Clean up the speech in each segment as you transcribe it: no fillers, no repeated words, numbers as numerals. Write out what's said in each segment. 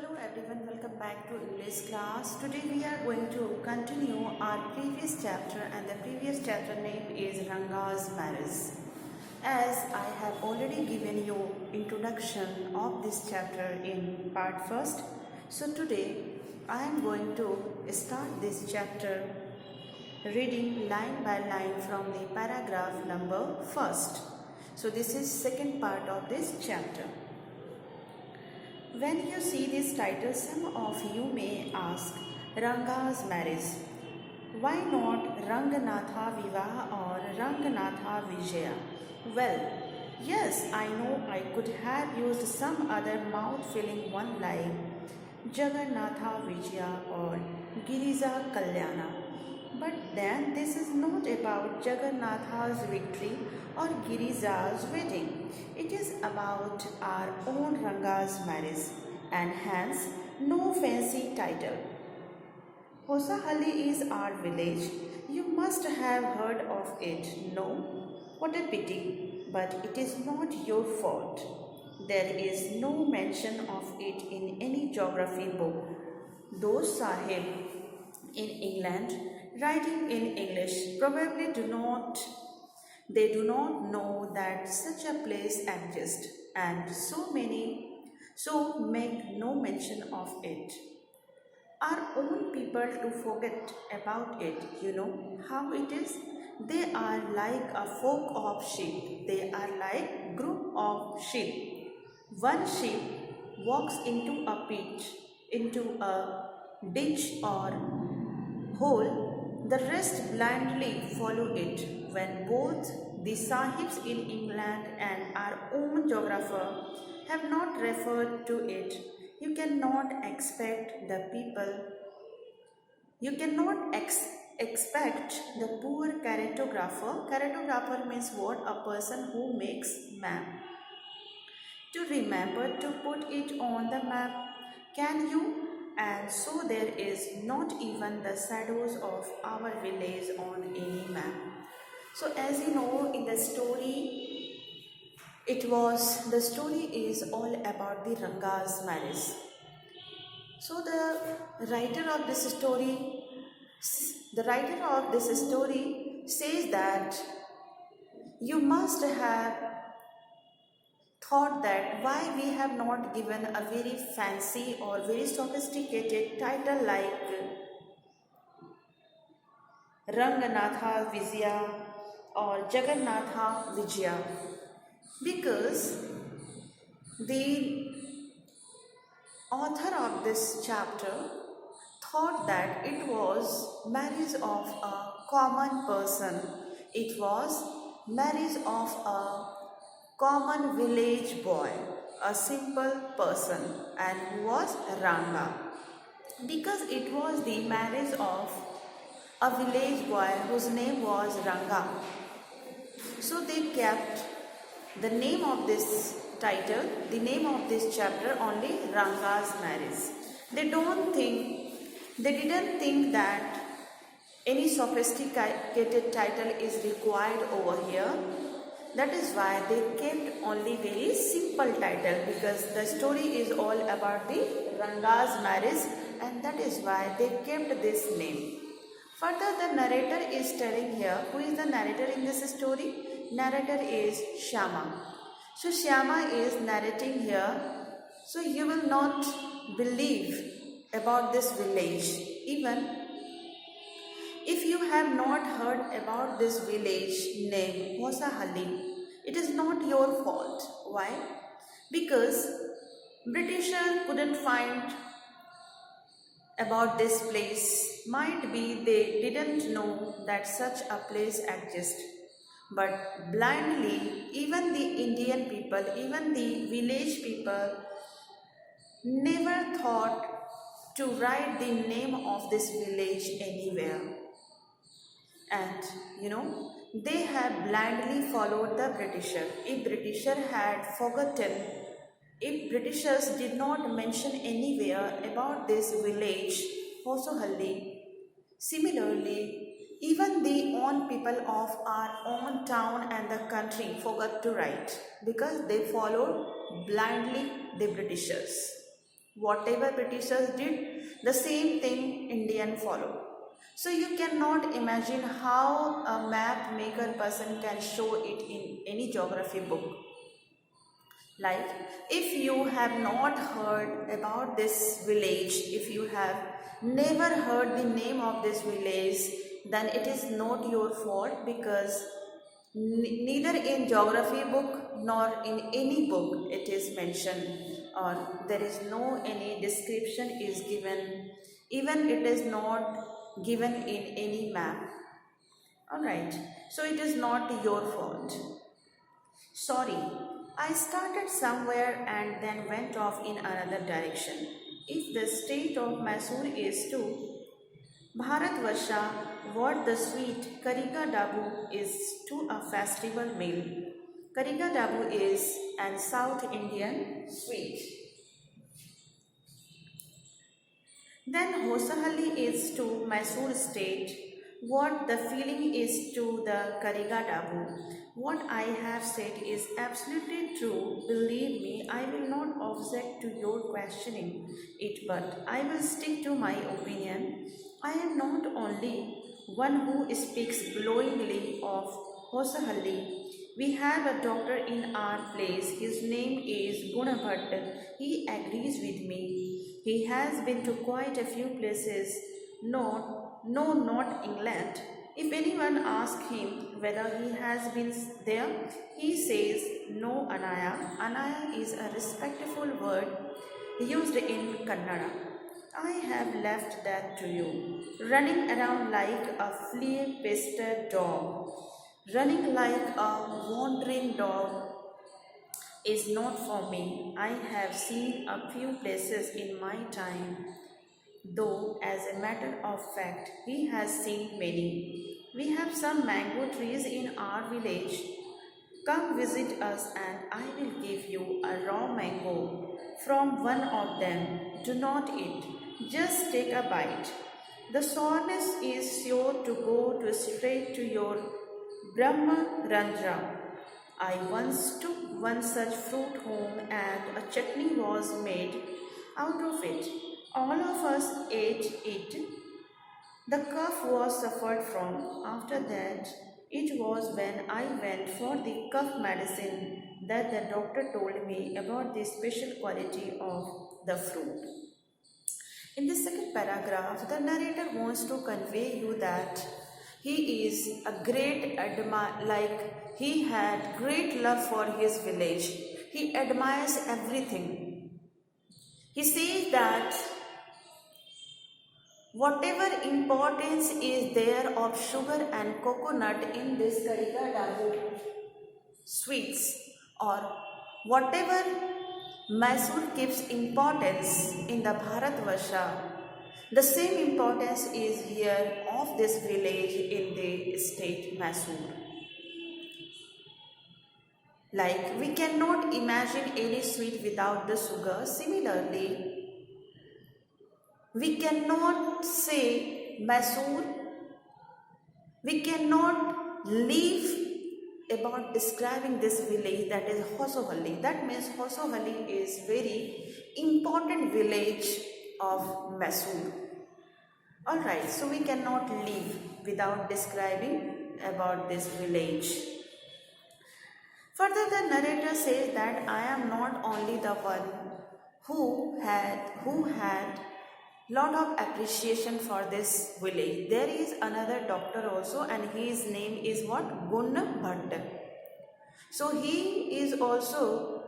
Hello everyone, welcome back to English class. Today we are going to continue our previous chapter, and the previous chapter name is Ranga's marriage. As I have already given you introduction of this chapter in part first, so today I am going to start this chapter reading line by line from the paragraph number first. So this is second part of this chapter. When you see this title, some of you may ask, Ranga's marriage. Why not Ranganatha Vivaha or Ranganatha Vijaya? Well, yes, I know I could have used some other mouth-filling one like Jagannatha Vijaya or Girija Kalyana. But then this is not about Jagannatha's victory or Girija's wedding. It is about our own Ranga's marriage, and hence no fancy title. Hosahalli is our village. You must have heard of it, no? What a pity, but it is not your fault. There is no mention of it in any geography book. Those Sahib in England writing in English probably do not know that such a place exists, and so make no mention of it. Our own people to forget about it. You know how it is? They are like a flock of sheep. They are like group of sheep. One sheep walks into a ditch or hole, the rest blindly follow it. When both the Sahibs in England and our own geographer have not referred to it, you cannot expect the poor cartographer. Cartographer means what? A person who makes map. To remember to put it on the map. Can you? And so there is not even the shadows of our village on any map. So as you know, in the story, the story is all about the Ranga's marriage. So the writer of this story says that you must have thought that why we have not given a very fancy or very sophisticated title like Ranganatha Vijaya or Jagannatha Vijaya, because the author of this chapter thought that it was marriage of a common person. It was marriage of a common village boy, a simple person, and who was Ranga. Because it was the marriage of a village boy whose name was Ranga. So they kept the name of this title, the name of this chapter only Ranga's marriage. They didn't think that any sophisticated title is required over here. That is why they kept only very simple title, because the story is all about the Ranga's marriage, and that is why they kept this name. Further, the narrator is telling here, who is the narrator in this story? Narrator is Shyama. So Shyama is narrating here. So you will not believe about this village. Even if you have not heard about this village named Hosahalli, it is not your fault. Why? Because Britishers couldn't find about this place. Might be they didn't know that such a place exists. But blindly, even the Indian people, even the village people never thought to write the name of this village anywhere. And they have blindly followed the Britisher. If Britishers did not mention anywhere about this village, Hosahalli, similarly, even the own people of our own town and the country forgot to write, because they followed blindly the Britishers. Whatever Britishers did, the same thing Indian followed. So you cannot imagine how a map maker person can show it in any geography book. Like, if you have not heard about this village, if you have never heard the name of this village, then it is not your fault, because neither in geography book nor in any book it is mentioned, or there is no any description is given, even it is not given in any map. Alright, so it is not your fault. Sorry, I started somewhere and then went off in another direction. If the state of Mysore is to Bharatvarsha what the sweet Kariga Dabu is to a festival meal. Kariga Dabu is an South Indian sweet. Then Hosahalli is to Mysore state what the feeling is to the Kariga Dabu. What I have said is absolutely true. Believe me, I will not object to your questioning it, but I will stick to my opinion. I am not only one who speaks glowingly of Hosahalli. We have a doctor in our place. His name is Gunabhat. He agrees with me. He has been to quite a few places. No, not England. If anyone asks him whether he has been there, he says, no, Anaya. Anaya is a respectful word used in Kannada. I have left that to you. Running around like a flea-pestered dog, running like a wandering dog is not for me. I have seen a few places in my time, though as a matter of fact, he has seen many. We have some mango trees in our village. Come visit us and I will give you a raw mango from one of them. Do not eat, just take a bite. The sourness is sure to go to straight to your Brahma Randra. I once took one such fruit home and a chutney was made out of it. All of us ate it. The cough was suffered from. After that, it was when I went for the cough medicine that the doctor told me about the special quality of the fruit. In the second paragraph, the narrator wants to convey you that he is a great like he had great love for his village. He admires everything. He says that whatever importance is there of sugar and coconut in this Kariga Dabu sweets, or whatever Mysore keeps importance in the Bharatvarsha, the same importance is here of this village in the state Mysore. Like, we cannot imagine any sweet without the sugar. Similarly, we cannot say Mysore, we cannot leave about describing this village, that is Hosohalli. That means Hosohalli is very important village of Mysore. Alright, so we cannot leave without describing about this village. Further, the narrator says that I am not only the one who had lot of appreciation for this village. There is another doctor also, and his name is what? Gun Bhatt. So he is also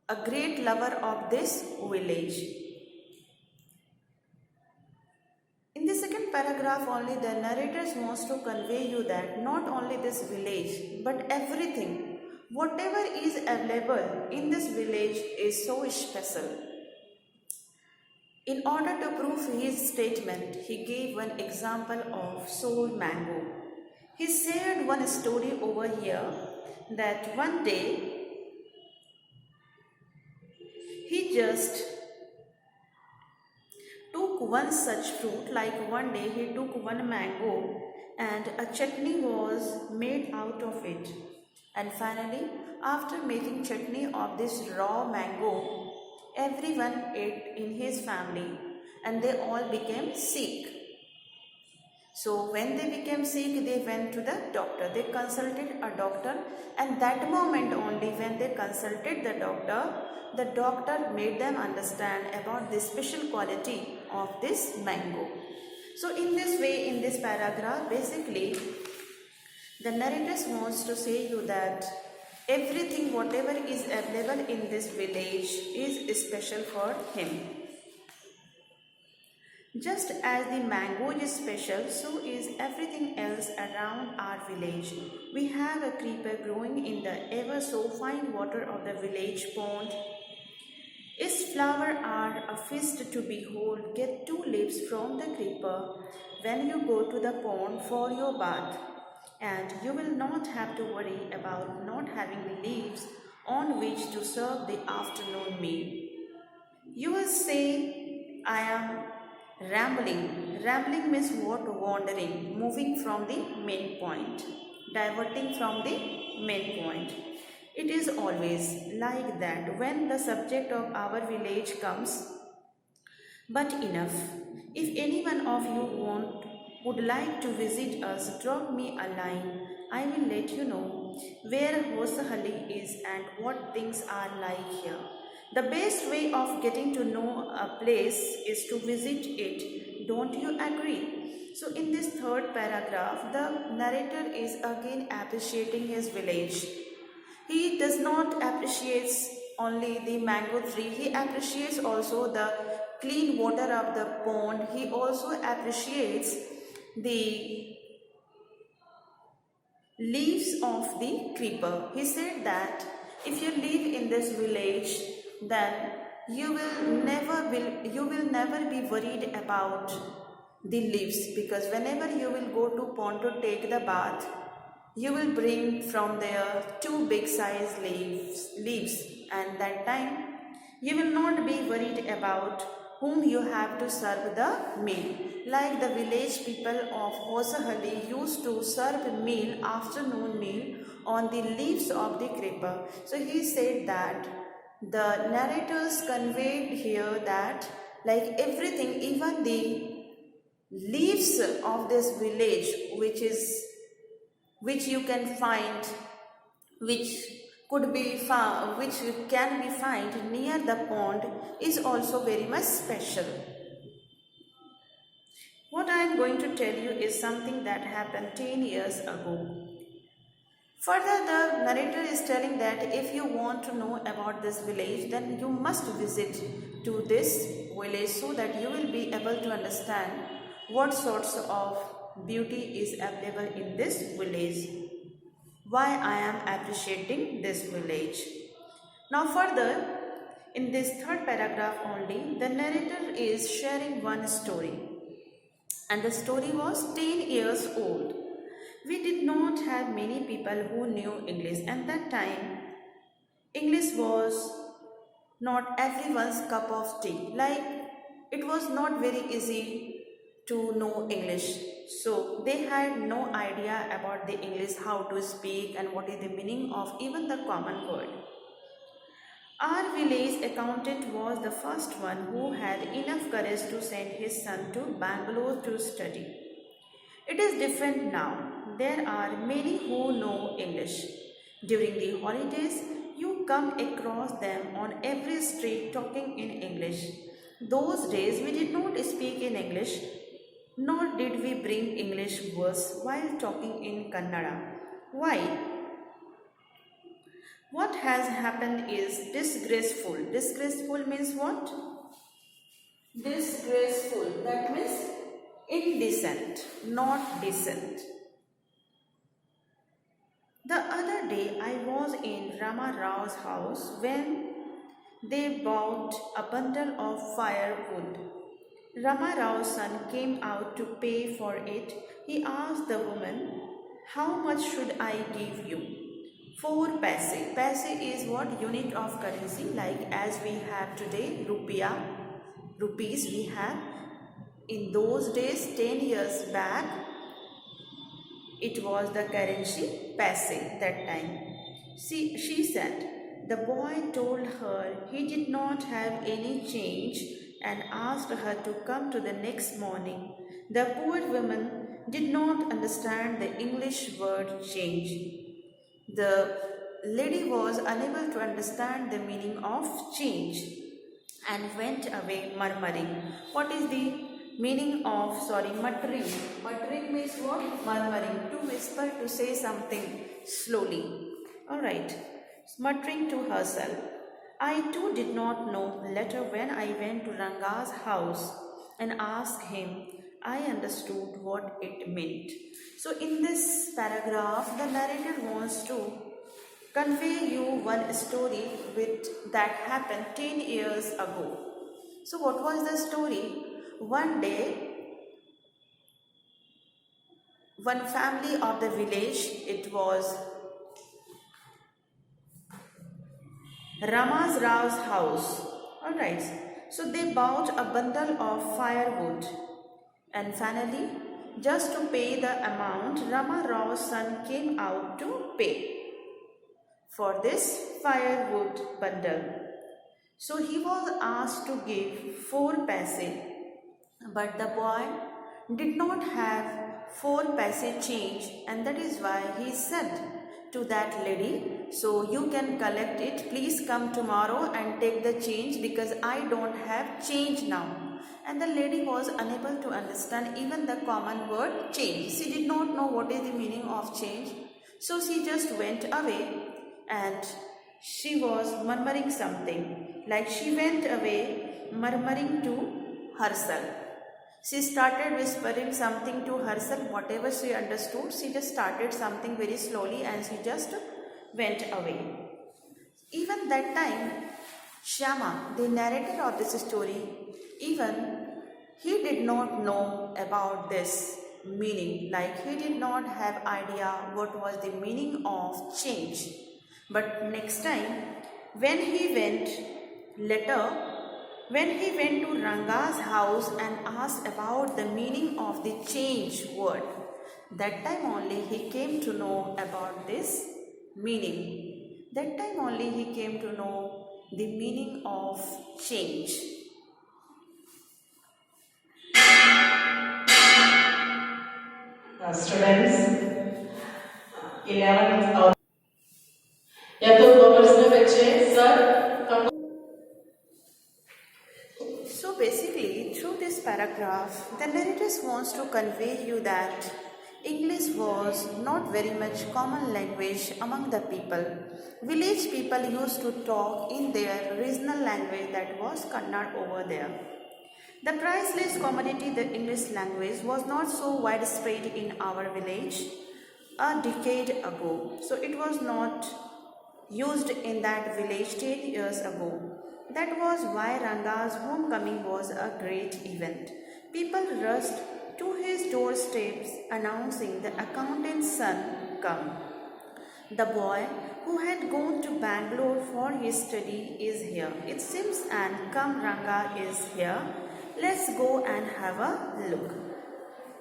a great lover of this village. In the second paragraph only, the narrator wants to convey you that not only this village, but everything, whatever is available in this village is so special. In order to prove his statement, he gave one example of sour mango. He shared one story over here that one day he just took one such fruit, like one day he took one mango and a chutney was made out of it. And finally, after making chutney of this raw mango, everyone ate in his family and they all became sick. So when they became sick, they went to the doctor. They consulted a doctor, and that moment only when they consulted the doctor made them understand about the special quality of this mango. So in this way, in this paragraph, basically, the narrator wants to say you that everything, whatever is available in this village is special for him. Just as the mango is special, so is everything else around our village. We have a creeper growing in the ever so fine water of the village pond. Its flowers are a feast to behold. Get 2 leaves from the creeper when you go to the pond for your bath, and you will not have to worry about not having leaves on which to serve the afternoon meal. You will say, I am rambling. Rambling means what? Wandering, moving from the main point, diverting from the main point. It is always like that when the subject of our village comes. But enough. If any one of you would like to visit us, drop me a line. I will let you know where Hosahalli is and what things are like here. The best way of getting to know a place is to visit it. Don't you agree? So in this third paragraph, the narrator is again appreciating his village. He does not appreciate only the mango tree. He appreciates also the clean water of the pond. He also appreciates the leaves of the creeper. He said that if you live in this village, then you will never be worried about the leaves, because whenever you will go to pond to take the bath, you will bring from there 2 big size leaves, and that time you will not be worried about whom you have to serve the meal. Like the village people of Hosahalli used to serve meal, afternoon meal, on the leaves of the creeper. So he said that the narrators conveyed here that like everything, even the leaves of this village which you can find, which can be found near the pond, is also very much special. What I am going to tell you is something that happened 10 years ago. Further, the narrator is telling that if you want to know about this village, then you must visit to this village so that you will be able to understand what sorts of beauty is available in this village. Why I am appreciating this village. Now further, in this third paragraph only, the narrator is sharing one story. And the story was 10 years old. We did not have many people who knew English. At that time, English was not everyone's cup of tea. Like, it was not very easy to know English. So, they had no idea about the English, how to speak and what is the meaning of even the common word. Our village accountant was the first one who had enough courage to send his son to Bangalore to study. It is different now. There are many who know English. During the holidays, you come across them on every street talking in English. Those days we did not speak in English, nor did we bring English words while talking in Kannada. Why? What has happened is disgraceful. Disgraceful means what? Disgraceful. That means indecent, not decent. The other day I was in Rama Rao's house when they bought a bundle of firewood. Rama Rao's son came out to pay for it. He asked the woman, "How much should I give you?" 4 paise. Paise is what? Unit of currency, like as we have today, rupees we have. In those days, 10 years back, it was the currency paise that time. She said, The boy told her he did not have any change and asked her to come to the next morning. The poor woman did not understand the English word change. The lady was unable to understand the meaning of change and went away murmuring. What is the meaning of, muttering? Muttering means what? Murmuring. To whisper, to say something slowly. Alright. Muttering to herself. I too did not know. Later, when I went to Ranga's house and asked him, I understood what it meant. So, in this paragraph, the narrator wants to convey you one story that happened 10 years ago. So, what was the story? One day, one family of the village, it was Rama's Rao's house. Alright, so they bought a bundle of firewood, and finally, just to pay the amount, Rama Rao's son came out to pay for this firewood bundle. So he was asked to give 4 paise, but the boy did not have 4 paise change, and that is why he said to that lady, so you can collect it, please come tomorrow and take the change because I don't have change now. And the lady was unable to understand even the common word change. She did not know what is the meaning of change. So she just went away and she was murmuring something. Like she went away murmuring to herself. She started whispering something to herself, whatever she understood. She just started something very slowly and she just went away. Even that time, Shyama, the narrator of this story, even he did not know about this meaning. Like he did not have idea what was the meaning of change. But next time, when he went to Ranga's house and asked about the meaning of the change word, that time only he came to know about this meaning. That time only he came to know the meaning of change. Students, 11th या तो 2 प्रश्न बच्चे sir. So basically, through this paragraph, the narrator wants to convey you that English was not very much common language among the people. Village people used to talk in their regional language, that was Kannada over there. The priceless commodity, the English language, was not so widespread in our village a decade ago. So it was not used in that village 10 years ago. That was why Ranga's homecoming was a great event. People rushed to his doorsteps announcing the accountant's son come. The boy who had gone to Bangalore for his study is here. It seems and come Ranga is here. Let's go and have a look.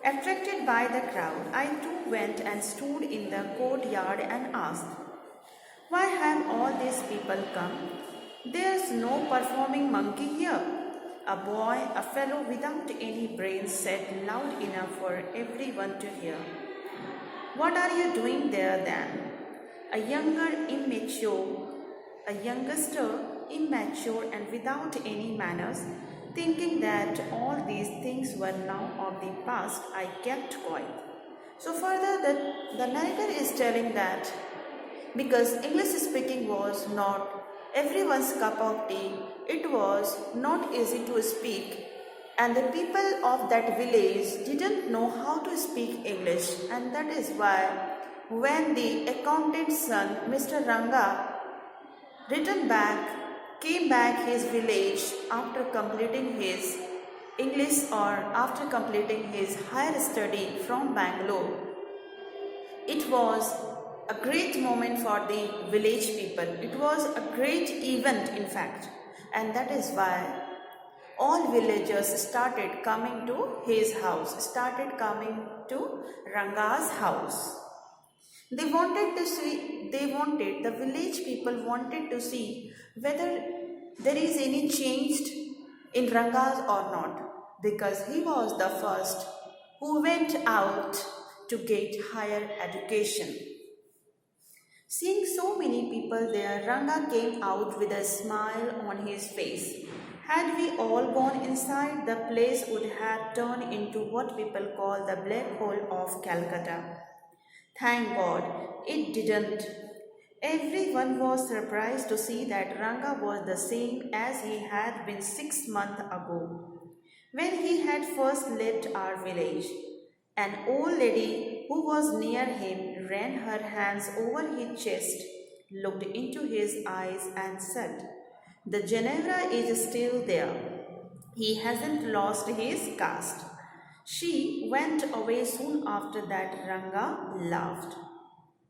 Attracted by the crowd, I too went and stood in the courtyard and asked, why have all these people come? There's no performing monkey here. A boy, a fellow without any brains, said loud enough for everyone to hear. What are you doing there then? A youngster, immature and without any manners, thinking that all these things were now of the past, I kept quiet. So further, the narrator is telling that because English speaking was not everyone's cup of tea, it was not easy to speak, and the people of that village didn't know how to speak English, and that is why when the accountant's son, Mr. Ranga, came back his village after completing his English or after completing his higher study from Bangalore, it was a great moment for the village people. It was a great event, in fact, and that is why all villagers started coming to his house, started coming to Ranga's house. The village people wanted to see whether there is any change in Rangas or not, because he was the first who went out to get higher education. Seeing so many people there, Ranga came out with a smile on his face. Had we all gone inside, the place would have turned into what people call the black hole of Calcutta. Thank God, it didn't. Everyone was surprised to see that Ranga was the same as he had been 6 months ago, when he had first left our village. An old lady who was near him ran her hands over his chest, looked into his eyes, and said, "The Ginevra is still there. He hasn't lost his caste." She went away soon after that. Ranga laughed.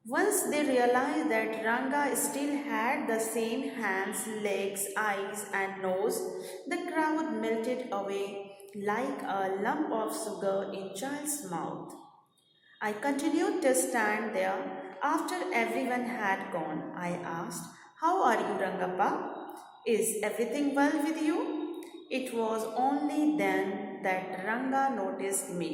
Once they realized that Ranga still had the same hands, legs, eyes, and nose, the crowd melted away like a lump of sugar in child's mouth. I continued to stand there after everyone had gone. I asked, "How are you, Rangappa? Is everything well with you?" It was only then that Ranga noticed me.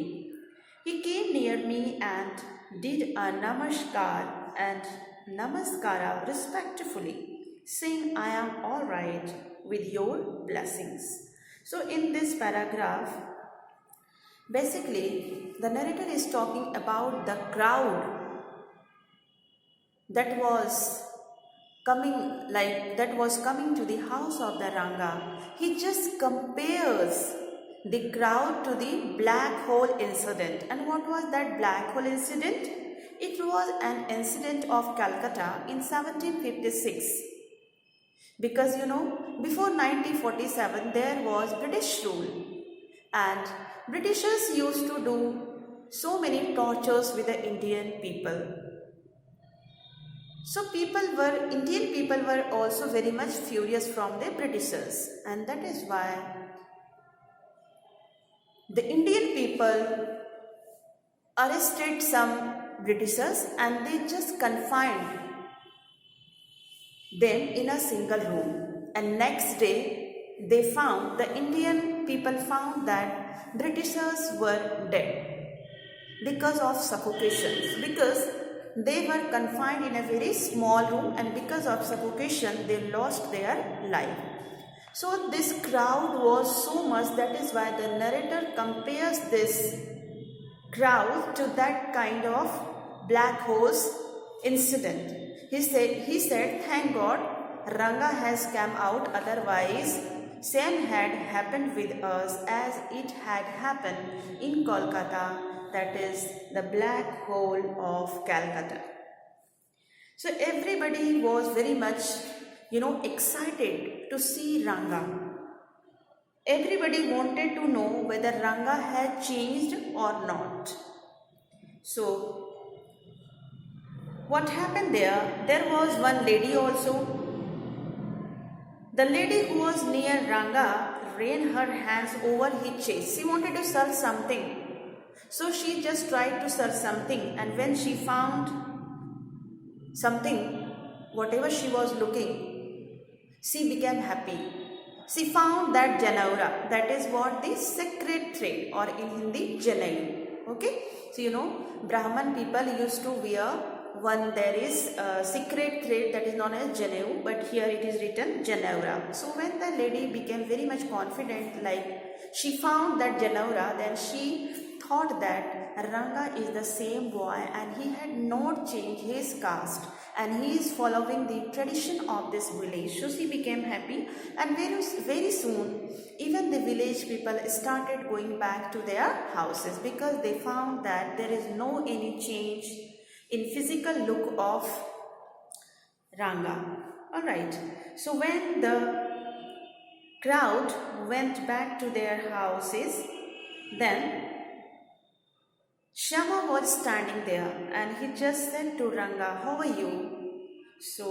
He came near me and did a namaskar and namaskara respectfully, saying, "I am all right with your blessings." So, in this paragraph, basically, the narrator is talking about the crowd that was coming to the house of the Ranga. He just compares the crowd to the black hole incident. And what was that black hole incident? It was an incident of Calcutta in 1756. Because before 1947 there was British rule, and Britishers used to do so many tortures with the Indian people. So Indian people were also very much furious from the Britishers, and that is why the Indian people arrested some Britishers and they just confined them in a single room. And next day, the Indian people found that Britishers were dead because of suffocation. Because they were confined in a very small room, and because of suffocation, they lost their life. So this crowd was so much, that is why the narrator compares this crowd to that kind of black holes incident. He said, "Thank God Ranga has come out, otherwise same had happened with us as it had happened in Kolkata, that is the black hole of Calcutta." So everybody was very much excited to see Ranga. Everybody wanted to know whether Ranga had changed or not. So what happened there? There was one lady also. The lady who was near Ranga ran her hands over his chest. She wanted to search something. So she just tried to search something, and when she found something, whatever she was looking, she became happy. She found that Janaura, that is what the sacred thread, or in Hindi, Janayu. Okay? So Brahman people used to wear there is a secret thread that is known as Janayu, but here it is written Janaura. So when the lady became very much confident, like she found that Janaura, then she thought that Ranga is the same boy and he had not changed his caste and he is following the tradition of this village. So she became happy, and very soon even the village people started going back to their houses, because they found that there is no any change in physical look of Ranga. Alright, so when the crowd went back to their houses, then Shyama was standing there and he just said to Ranga, "How are you?" So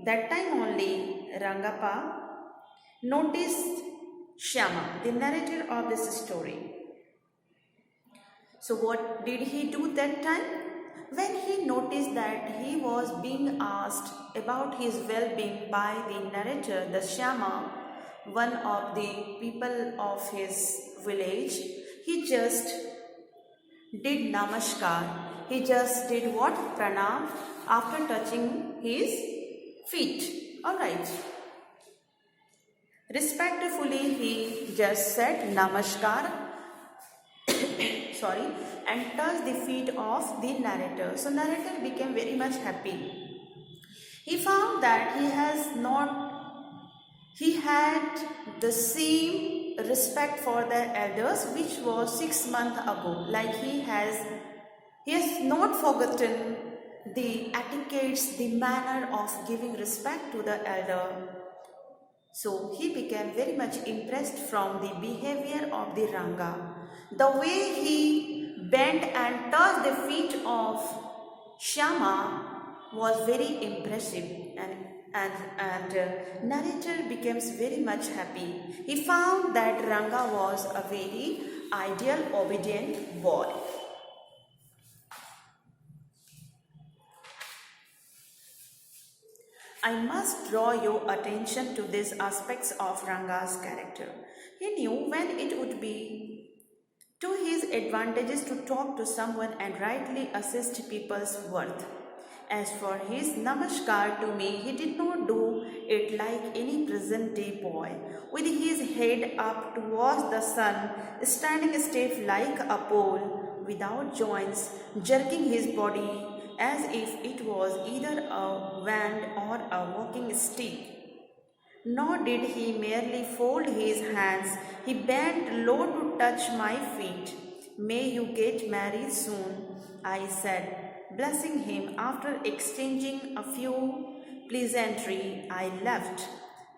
that time only Rangappa noticed Shyama, the narrator of this story. So what did he do that time? when he noticed that he was being asked about his well-being by the narrator, the Shyama, one of the people of his village, he just did namaskar. He just did what? Pranam after touching his feet. Alright. Respectfully, he just said namaskar, sorry, and touched the feet of the narrator. So narrator became very much happy. He found that he had the same respect for the elders which was 6 months ago. Like he has not forgotten the etiquettes, the manner of giving respect to the elder. So he became very much impressed from the behavior of the Ranga. The way he bent and touched the feet of Shyama was very impressive, and narrator becomes very much happy. He found that Ranga was a very ideal, obedient boy. I must draw your attention to these aspects of Ranga's character. He knew when it would be to his advantages to talk to someone and rightly assist people's worth. As for his namaskar to me, he did not do it like any present day boy, with his head up towards the sun, standing stiff like a pole, without joints, jerking his body as if it was either a wand or a walking stick. Nor did he merely fold his hands, he bent low to touch my feet. May you get married soon, I said, blessing him. After exchanging a few pleasantries, I left.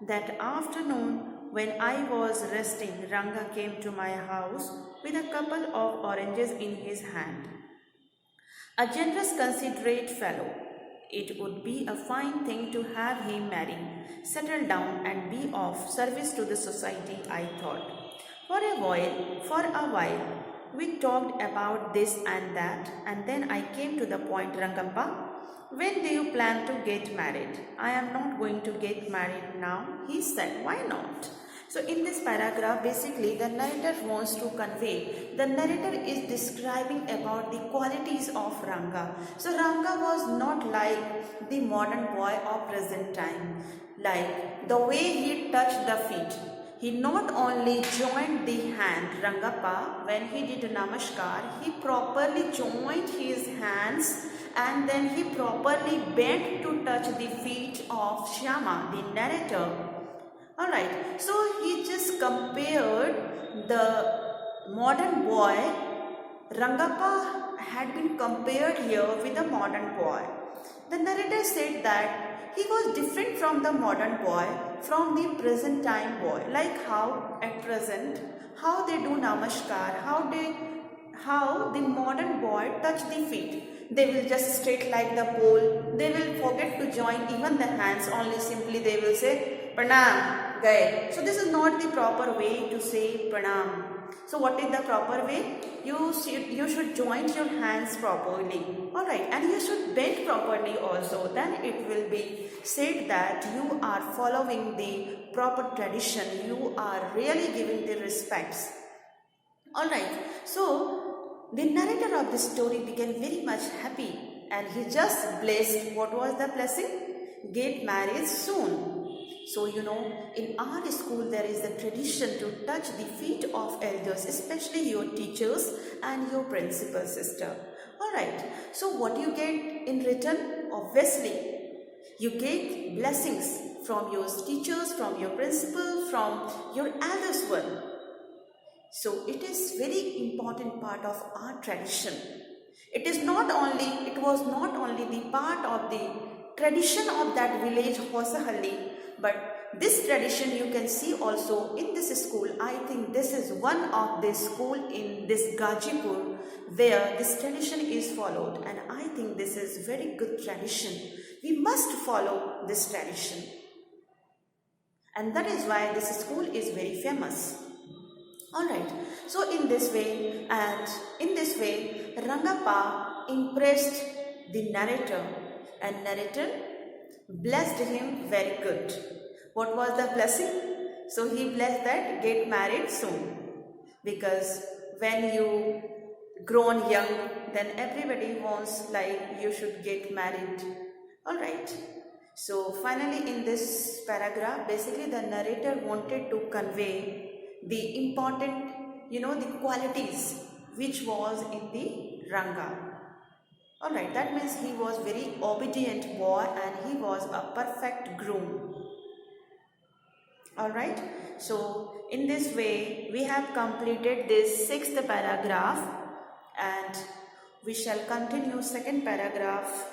That afternoon, when I was resting, Ranga came to my house with a couple of oranges in his hand. A generous, considerate fellow. It would be a fine thing to have him marry, settle down and be of service to the society, I thought. For a while, we talked about this and that, and then I came to the point. Rangappa, when do you plan to get married? I am not going to get married now, he said. Why not? So in this paragraph, basically the narrator wants to convey, the narrator is describing about the qualities of Ranga. So Ranga was not like the modern boy of present time. Like the way he touched the feet. He not only joined the hand, Rangappa, when he did namaskar, he properly joined his hands and then he properly bent to touch the feet of Shyama, the narrator. Alright, so he just compared the modern boy. Rangappa had been compared here with the modern boy. The narrator said that he was different from the modern boy, from the present time boy. Like how at present, how they do namaskar, how the modern boy touch the feet. They will just straight like the pole. They will forget to join even the hands. Only simply they will say pranam, gaye. So this is not the proper way to say pranam. So what is the proper way? You should join your hands properly. Alright, and you should bend properly also. Then it will be said that you are following the proper tradition. You are really giving the respects. Alright, so the narrator of the story became very much happy and he just blessed. What was the blessing? Get married soon. So in our school there is a tradition to touch the feet of elders, especially your teachers and your principal sister. Alright, so what you get in return? Obviously, you get blessings from your teachers, from your principal, from your elders one. So it is very important part of our tradition. It was not only the part of the tradition of that village Hosahalli, but this tradition you can see also in this school. I think this is one of the school in this Gajipur where this tradition is followed, and I think this is very good tradition. We must follow this tradition, and that is why this school is very famous. Alright, so in this way, Rangappa impressed the narrator, and narrator blessed him very good. What was the blessing? So he blessed that get married soon, because when you grown young, then everybody wants like you should get married. All right. So finally in this paragraph, basically the narrator wanted to convey the important, the qualities which was in the Ranga. Alright, that means he was very obedient boy and he was a perfect groom. Alright, so in this way we have completed this 6th paragraph, and we shall continue 2nd paragraph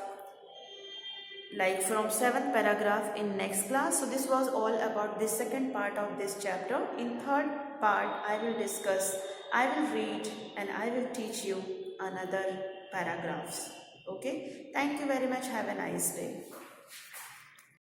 like from 7th paragraph in next class. So this was all about the 2nd part of this chapter. In 3rd part I will read and I will teach you another paragraphs. Okay, thank you very much. Have a nice day.